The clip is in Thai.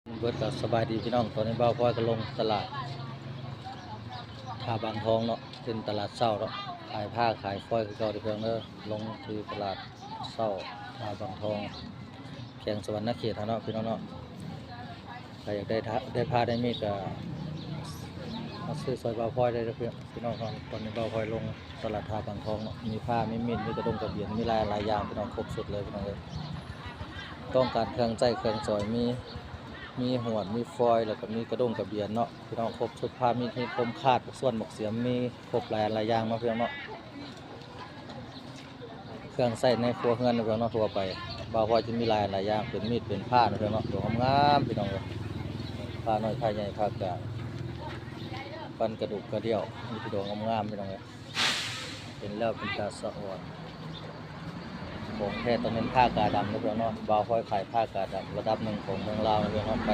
เบิดก็สบายดีพี่น้องตอนนี้บ่าวพลอยก็ลงตลาดท่าบางทองเนาะเป็นตลาดเช้าเนาะขายผ้าขายฟอยคือเก่าที่เพิ่นเด้อลงที่ตลาดเช้าท่าบางทองแขวงสวรรณเขตเนาะพี่น้องเนาะใครอยากได้ผ้าได้มีดก็มาซื้อซอยบ่าวพลอยได้เด้อพี่น้องครับตอนนี้บ่าวพลอยลงตลาดท่าบางทองเนาะมีผ้ามีมีดมีกระดงกระเบียนมีหลายอย่างพี่น้องครบสุดเลยพี่น้องเอ้ยต้องการเครื่องใจเครื่องซอยมีหวดมีฟอยล์แล้วก็มีกระด้งกระเบียนเนาะพี่น้องครบชุดผ้ามีคมคาดส่วนหมกเสียมมีครบหลายอย่างเนาะพี่น้องเนาะเครื่องใส่ในครัวเรือนเนาะพี่น้องเนาะทั่วไปบ่าวพอจะมีหลายอย่างเป็นมีดเป็นผ้าเนาะพี่น้องเนาะตัวงามๆพี่น้องเอ้ยผ้าน้อยผ้าใหญ่ผ้ากลางปันกระดูกกระเดี่ยวมีตัวงามๆพี่น้องเอ้ยเป็นแล้วเป็นตาสะอ่อนของแท้ต้องเป็นผ้ากาดำเนาะพี่น้องเนาะบ่าวพอขายผ้ากาดำระดับหนึ่งของเมืองลาวเนาะพี่น้องไป